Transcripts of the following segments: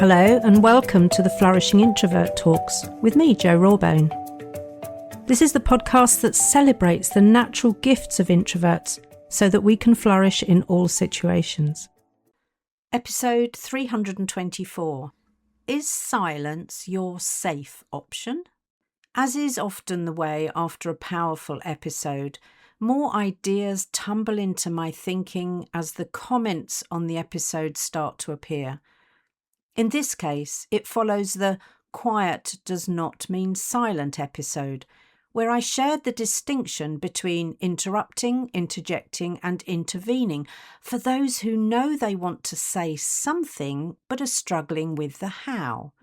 Hello and welcome to the Flourishing Introvert Talks with me, Jo Rawbone. This is the podcast that celebrates the natural gifts of introverts so that we can flourish in all situations. Episode 324. Is silence your safe option? As is often the way after a powerful episode, more ideas tumble into my thinking as the comments on the episode start to appear. In this case, it follows the quiet does not mean silent episode, where I shared the distinction between interrupting, interjecting and intervening for those who know they want to say something but are struggling with the how.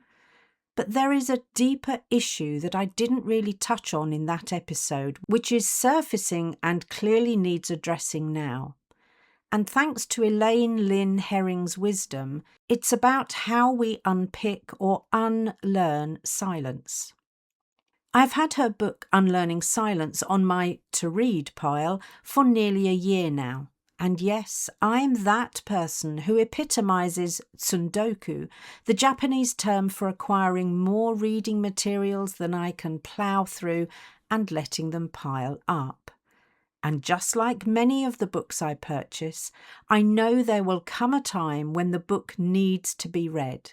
But there is a deeper issue that I didn't really touch on in that episode, which is surfacing and clearly needs addressing now. And thanks to Elaine Lynn Herring's wisdom, it's about how we unpick or unlearn silence. I've had her book Unlearning Silence on my to-read pile for nearly a year now. And yes, I'm that person who epitomizes tsundoku, the Japanese term for acquiring more reading materials than I can plough through and letting them pile up. And just like many of the books I purchase, I know there will come a time when the book needs to be read.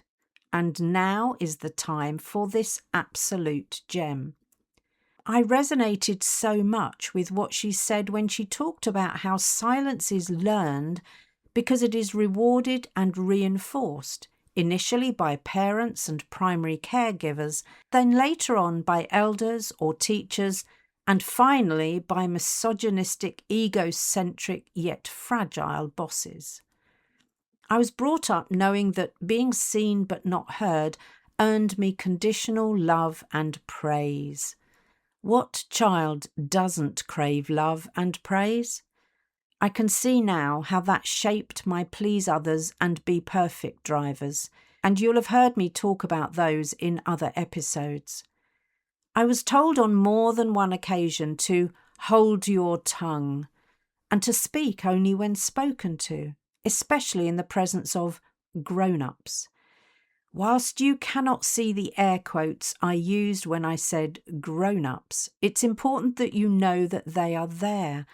And now is the time for this absolute gem. I resonated so much with what she said when she talked about how silence is learned because it is rewarded and reinforced, initially by parents and primary caregivers, then later on by elders or teachers, and finally by misogynistic, egocentric yet fragile bosses. I was brought up knowing that being seen but not heard earned me conditional love and praise. What child doesn't crave love and praise? I can see now how that shaped my please others and be perfect drivers, and you'll have heard me talk about those in other episodes. I was told on more than one occasion to hold your tongue and to speak only when spoken to, especially in the presence of grown-ups. Whilst you cannot see the air quotes I used when I said grown-ups, it's important that you know that they are there,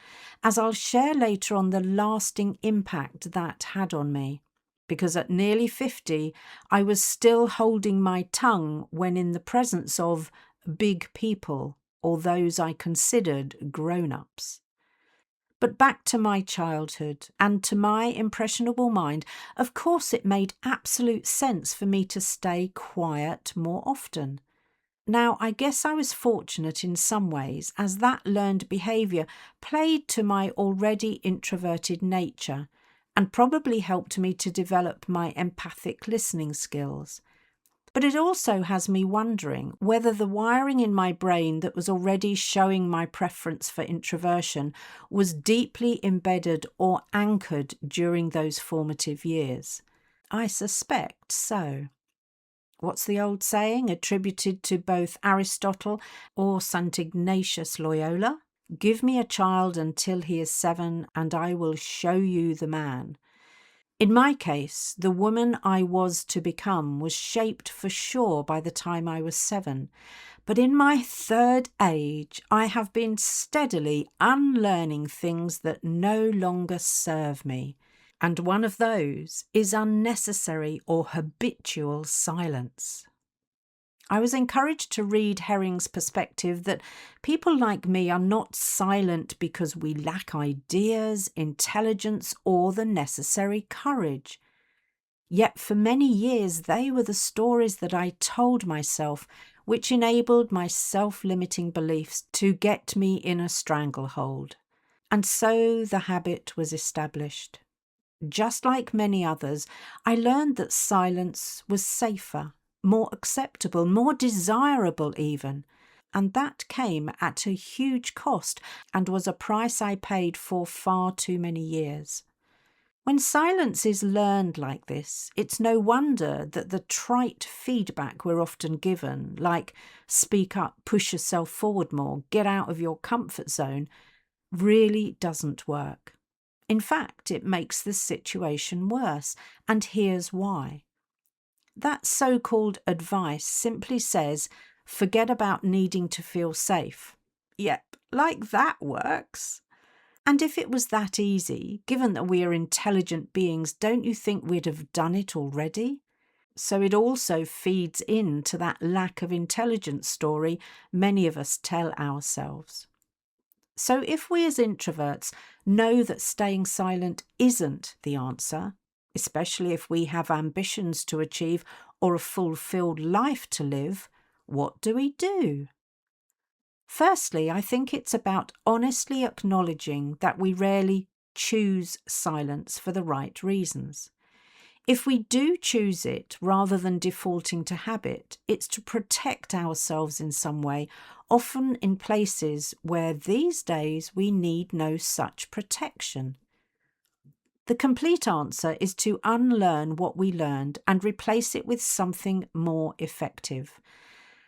as I'll share later on the lasting impact that had on me. Because at nearly 50, I was still holding my tongue when in the presence of big people or those I considered grown-ups. But back to my childhood and to my impressionable mind, of course it made absolute sense for me to stay quiet more often. Now, I guess I was fortunate in some ways, as that learned behaviour played to my already introverted nature and probably helped me to develop my empathic listening skills. But it also has me wondering whether the wiring in my brain that was already showing my preference for introversion was deeply embedded or anchored during those formative years. I suspect so. What's the old saying attributed to both Aristotle or St. Ignatius Loyola? Give me a child until he is 7 and I will show you the man. In my case, the woman I was to become was shaped for sure by the time I was 7. But in my third age, I have been steadily unlearning things that no longer serve me. And one of those is unnecessary or habitual silence. I was encouraged to read Herring's perspective that people like me are not silent because we lack ideas, intelligence, or the necessary courage. Yet for many years they were the stories that I told myself, which enabled my self-limiting beliefs to get me in a stranglehold. And so the habit was established. Just like many others, I learned that silence was safer, more acceptable, more desirable even. And that came at a huge cost and was a price I paid for far too many years. When silence is learned like this, it's no wonder that the trite feedback we're often given, like speak up, push yourself forward more, get out of your comfort zone, really doesn't work. In fact, it makes the situation worse, and here's why. That so-called advice simply says, forget about needing to feel safe. Yep, like that works. And if it was that easy, given that we are intelligent beings, don't you think we'd have done it already? So it also feeds into that lack of intelligence story many of us tell ourselves. So if we as introverts know that staying silent isn't the answer, especially if we have ambitions to achieve or a fulfilled life to live, what do we do? Firstly, I think it's about honestly acknowledging that we rarely choose silence for the right reasons. If we do choose it rather than defaulting to habit, it's to protect ourselves in some way, often in places where these days we need no such protection. The complete answer is to unlearn what we learned and replace it with something more effective.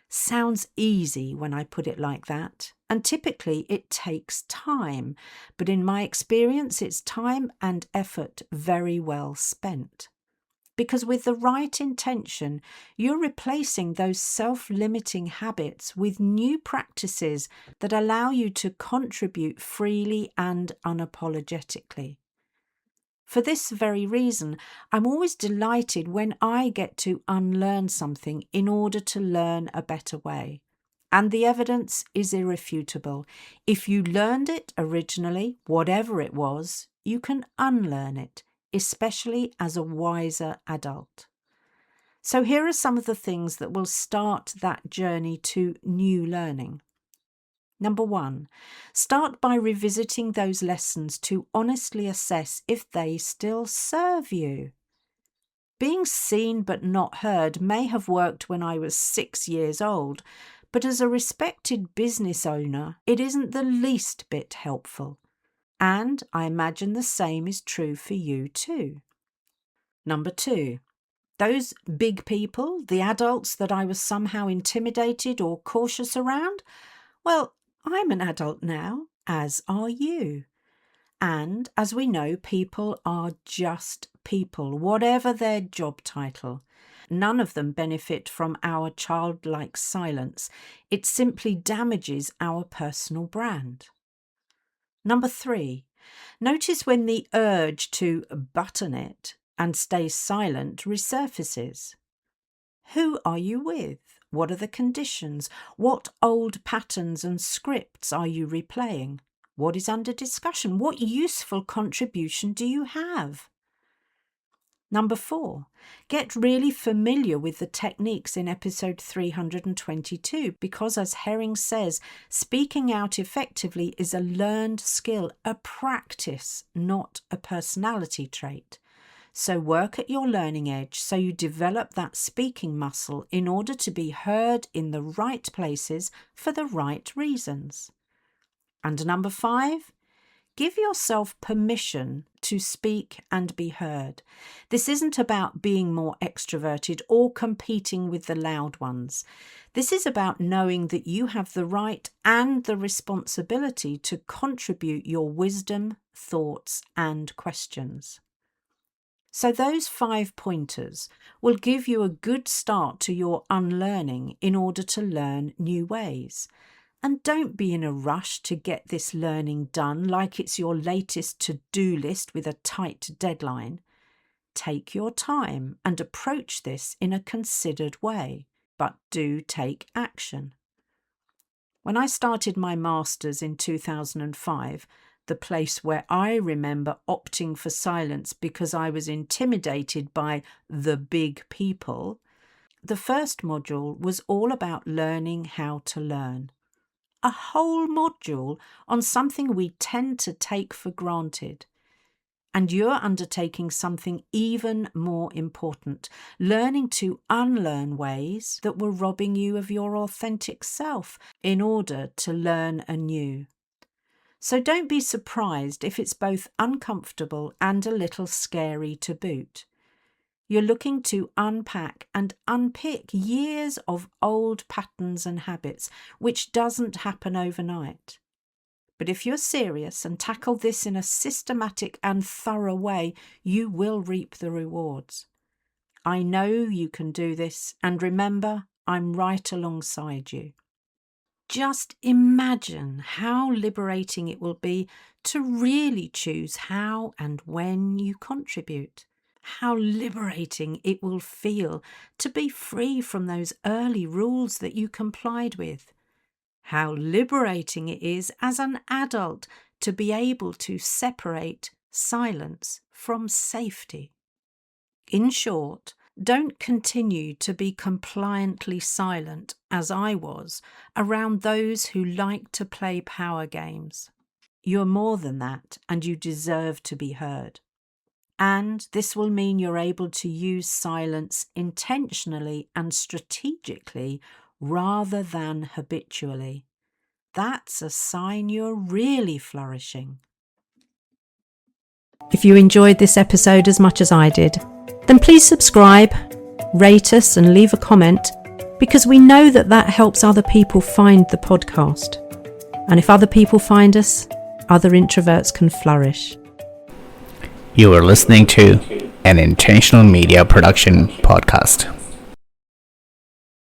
Sounds easy when I put it like that, and typically it takes time, but in my experience it's time and effort very well spent. Because with the right intention, you're replacing those self-limiting habits with new practices that allow you to contribute freely and unapologetically. For this very reason, I'm always delighted when I get to unlearn something in order to learn a better way. And the evidence is irrefutable. If you learned it originally, whatever it was, you can unlearn it, especially as a wiser adult. So here are some of the things that will start that journey to new learning. Number 1, start by revisiting those lessons to honestly assess if they still serve you. Being seen but not heard may have worked when I was 6 years old, but as a respected business owner, it isn't the least bit helpful. And I imagine the same is true for you too. Number 2, those big people, the adults that I was somehow intimidated or cautious around, well, I'm an adult now, as are you. And as we know, people are just people, whatever their job title. None of them benefit from our childlike silence. It simply damages our personal brand. Number 3, notice when the urge to button it and stay silent resurfaces. Who are you with? What are the conditions? What old patterns and scripts are you replaying? What is under discussion? What useful contribution do you have? Number 4, get really familiar with the techniques in episode 322 because, as Herring says, speaking out effectively is a learned skill, a practice, not a personality trait. So work at your learning edge so you develop that speaking muscle in order to be heard in the right places for the right reasons. And number 5, give yourself permission to speak and be heard. This isn't about being more extroverted or competing with the loud ones. This is about knowing that you have the right and the responsibility to contribute your wisdom, thoughts, and questions. So those 5 pointers will give you a good start to your unlearning in order to learn new ways. And don't be in a rush to get this learning done like it's your latest to-do list with a tight deadline. Take your time and approach this in a considered way, but do take action. When I started my master's in 2005, the place where I remember opting for silence because I was intimidated by the big people, the first module was all about learning how to learn. A whole module on something we tend to take for granted. And you're undertaking something even more important, learning to unlearn ways that were robbing you of your authentic self in order to learn anew. So don't be surprised if it's both uncomfortable and a little scary to boot. You're looking to unpack and unpick years of old patterns and habits, which doesn't happen overnight. But if you're serious and tackle this in a systematic and thorough way, you will reap the rewards. I know you can do this, and remember, I'm right alongside you. Just imagine how liberating it will be to really choose how and when you contribute. How liberating it will feel to be free from those early rules that you complied with. How liberating it is as an adult to be able to separate silence from safety. In short, don't continue to be compliantly silent, as I was, around those who like to play power games. You're more than that, and you deserve to be heard. And this will mean you're able to use silence intentionally and strategically rather than habitually. That's a sign you're really flourishing. If you enjoyed this episode as much as I did, then please subscribe, rate us and leave a comment, because we know that helps other people find the podcast. And if other people find us, other introverts can flourish. You are listening to an Intentional Media Production podcast.